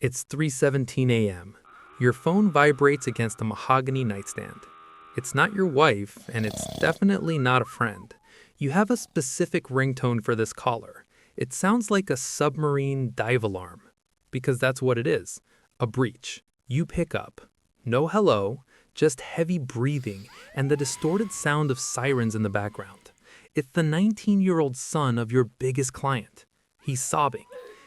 It's 3:17 a.m. Your phone vibrates against a mahogany nightstand. It's not your wife, and it's definitely not a friend. You have a specific ringtone for this caller. It sounds like a submarine dive alarm, because that's what it is, a breach. You pick up. No hello, just heavy breathing and the distorted sound of sirens in the background. It's the 19-year-old son of your biggest client. He's sobbing.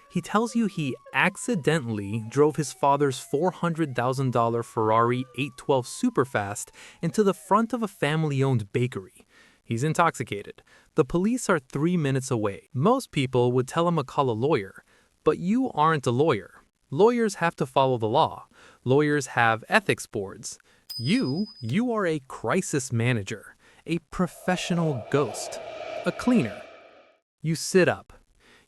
He tells you he accidentally drove his father's $400,000 Ferrari 812 Superfast into the front of a family-owned bakery. He's intoxicated. The police are 3 minutes away. Most people would tell him to call a lawyer, but you aren't a lawyer. Lawyers have to follow the law. Lawyers have ethics boards. You are a crisis manager, a professional ghost, a cleaner. You sit up.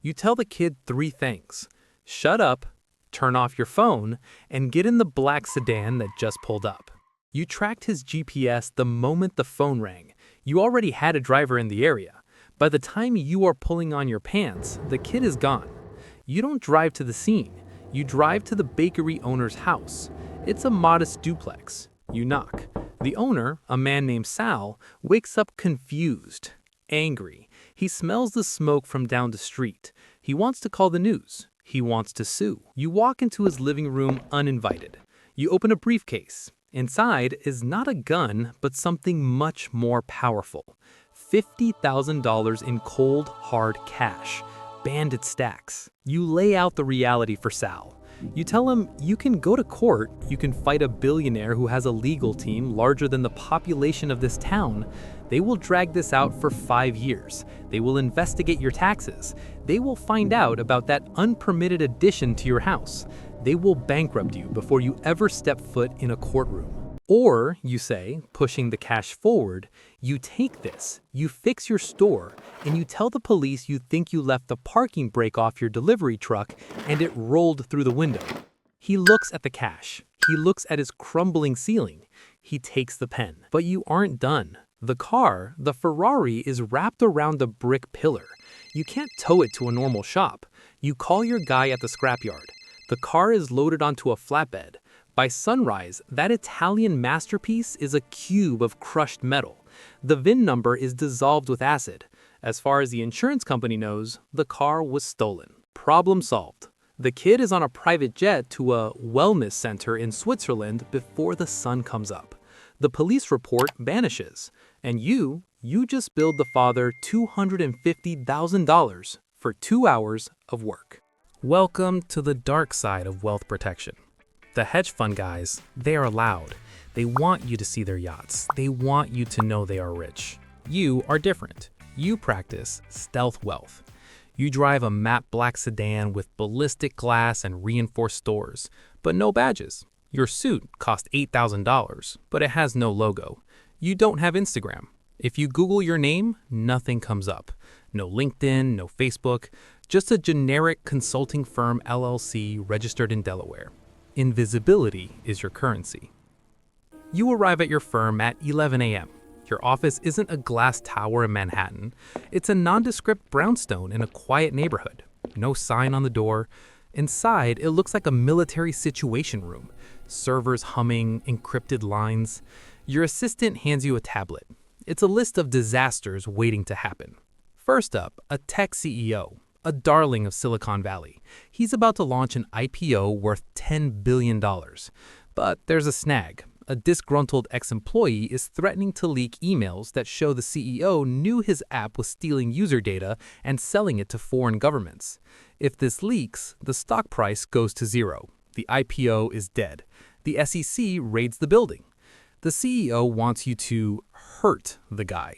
You tell the kid 3 things. Shut up, turn off your phone, and get in the black sedan that just pulled up. You tracked his GPS the moment the phone rang. You already had a driver in the area. By the time you are pulling on your pants, the kid is gone. You don't drive to the scene. You drive to the bakery owner's house. It's a modest duplex. You knock. The owner, a man named Sal, wakes up confused, angry. He smells the smoke from down the street. He wants to call the news. He wants to sue. You walk into his living room uninvited. You open a briefcase. Inside is not a gun, but something much more powerful. $50,000 in cold, hard cash. Bandit stacks. You lay out the reality for Sal. You tell him you can go to court, you can fight a billionaire who has a legal team larger than the population of this town. They will drag this out for 5 years. They will investigate your taxes. They will find out about that unpermitted addition to your house. They will bankrupt you before you ever step foot in a courtroom. Or, you say, pushing the cash forward, you take this, you fix your store, and you tell the police you think you left the parking brake off your delivery truck and it rolled through the window. He looks at the cash. He looks at his crumbling ceiling. He takes the pen. But you aren't done. The car, the Ferrari, is wrapped around a brick pillar. You can't tow it to a normal shop. You call your guy at the scrapyard. The car is loaded onto a flatbed. By sunrise, that Italian masterpiece is a cube of crushed metal. The VIN number is dissolved with acid. As far as the insurance company knows, the car was stolen. Problem solved. The kid is on a private jet to a wellness center in Switzerland before the sun comes up. The police report vanishes, and you just billed the father $250,000 for 2 hours of work. Welcome to the dark side of wealth protection. The hedge fund guys, they are loud. They want you to see their yachts. They want you to know they are rich. You are different. You practice stealth wealth. You drive a matte black sedan with ballistic glass and reinforced doors, but no badges. Your suit cost $8,000, but it has no logo. You don't have Instagram. If you Google your name, nothing comes up. No LinkedIn, no Facebook, just a generic consulting firm LLC registered in Delaware. Invisibility is your currency. You arrive at your firm at 11 a.m. Your office isn't a glass tower in Manhattan. It's a nondescript brownstone in a quiet neighborhood. No sign on the door. Inside, it looks like a military situation room. Servers humming, encrypted lines. Your assistant hands you a tablet. It's a list of disasters waiting to happen. First up, a tech CEO. A darling of Silicon Valley. He's about to launch an IPO worth $10 billion. But there's a snag. A disgruntled ex-employee is threatening to leak emails that show the CEO knew his app was stealing user data and selling it to foreign governments. If this leaks, the stock price goes to zero. The IPO is dead. The SEC raids the building. The CEO wants you to hurt the guy.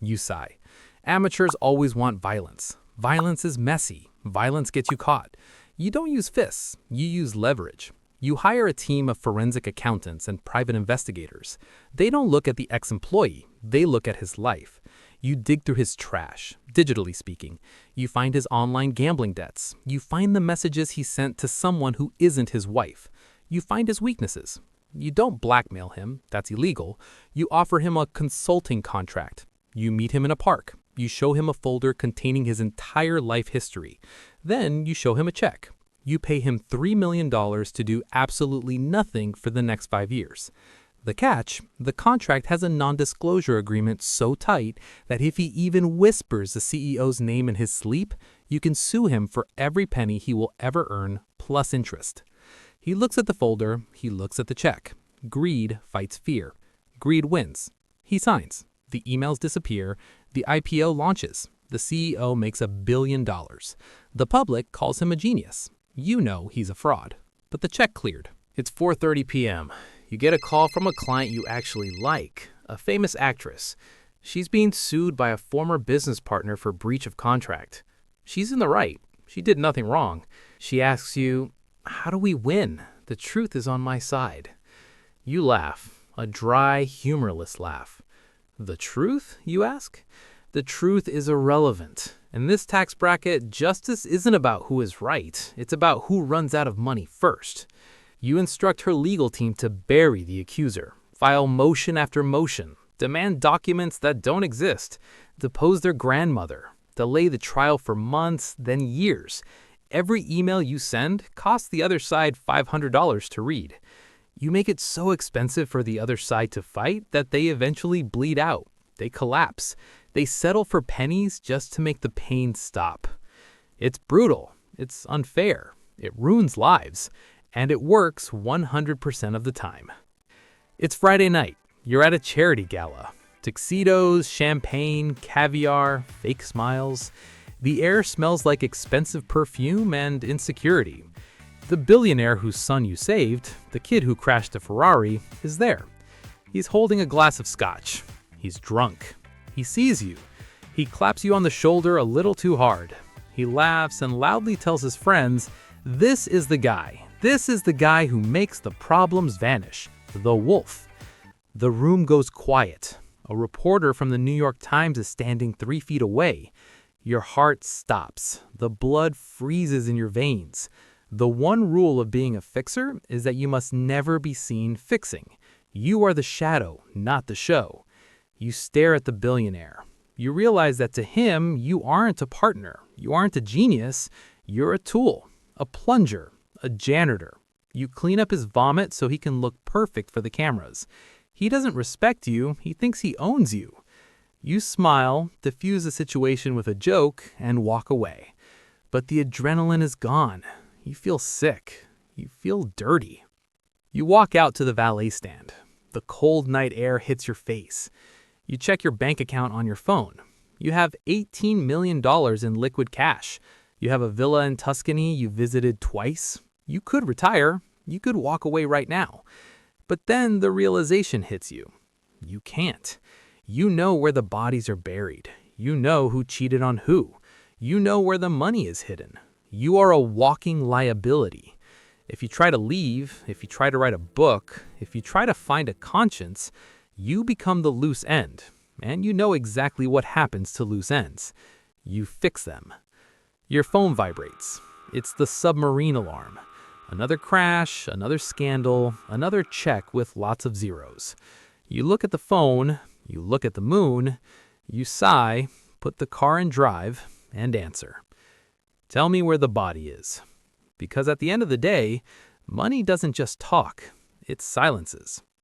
You sigh. Amateurs always want violence. Violence is messy. Violence gets you caught. You don't use fists. You use leverage. You hire a team of forensic accountants and private investigators. They don't look at the ex-employee. They look at his life. You dig through his trash, digitally speaking. You find his online gambling debts. You find the messages he sent to someone who isn't his wife. You find his weaknesses. You don't blackmail him. That's illegal. You offer him a consulting contract. You meet him in a park. You show him a folder containing his entire life history. Then you show him a check. You pay him $3 million to do absolutely nothing for the next 5 years. The catch, the contract has a non-disclosure agreement so tight that if he even whispers the CEO's name in his sleep, you can sue him for every penny he will ever earn, plus interest. He looks at the folder, he looks at the check. Greed fights fear. Greed wins. He signs. The emails disappear. The IPO launches. The CEO makes $1 billion. The public calls him a genius. You know he's a fraud. But the check cleared. It's 4:30 p.m. You get a call from a client you actually like, a famous actress. She's being sued by a former business partner for breach of contract. She's in the right. She did nothing wrong. She asks you, "How do we win? The truth is on my side." You laugh, a dry, humorless laugh. The truth, you ask? The truth is irrelevant. In this tax bracket, justice isn't about who is right. It's about who runs out of money first. You instruct her legal team to bury the accuser, file motion after motion, demand documents that don't exist, depose their grandmother, delay the trial for months, then years. Every email you send costs the other side $500 to read. You make it so expensive for the other side to fight that they eventually bleed out. They collapse. They settle for pennies just to make the pain stop. It's brutal. It's unfair. It ruins lives. And it works 100% of the time. It's Friday night. You're at a charity gala. Tuxedos, champagne, caviar, fake smiles. The air smells like expensive perfume and insecurity. The billionaire whose son you saved, the kid who crashed a Ferrari, is there. He's holding a glass of scotch. He's drunk. He sees you. He claps you on the shoulder a little too hard. He laughs and loudly tells his friends, "This is the guy. This is the guy who makes the problems vanish, the wolf." The room goes quiet. A reporter from the New York Times is standing 3 feet away. Your heart stops. The blood freezes in your veins. The one rule of being a fixer is that you must never be seen fixing. You are the shadow, not the show. You stare at the billionaire. You realize that to him, you aren't a partner. You aren't a genius. You're a tool, a plunger, a janitor. You clean up his vomit so he can look perfect for the cameras. He doesn't respect you. He thinks he owns you. You smile, diffuse the situation with a joke, and walk away. But the adrenaline is gone. You feel sick. You feel dirty. You walk out to the valet stand. The cold night air hits your face. You check your bank account on your phone. You have $18 million in liquid cash. You have a villa in Tuscany you visited twice. You could retire. You could walk away right now. But then the realization hits you. You can't. You know where the bodies are buried. You know who cheated on who. You know where the money is hidden. You are a walking liability. If you try to leave, if you try to write a book, if you try to find a conscience, you become the loose end. And you know exactly what happens to loose ends. You fix them. Your phone vibrates. It's the submarine alarm. Another crash, another scandal, another check with lots of zeros. You look at the phone, you look at the moon, you sigh, put the car in drive, and answer. Tell me where the body is. Because at the end of the day, money doesn't just talk, it silences.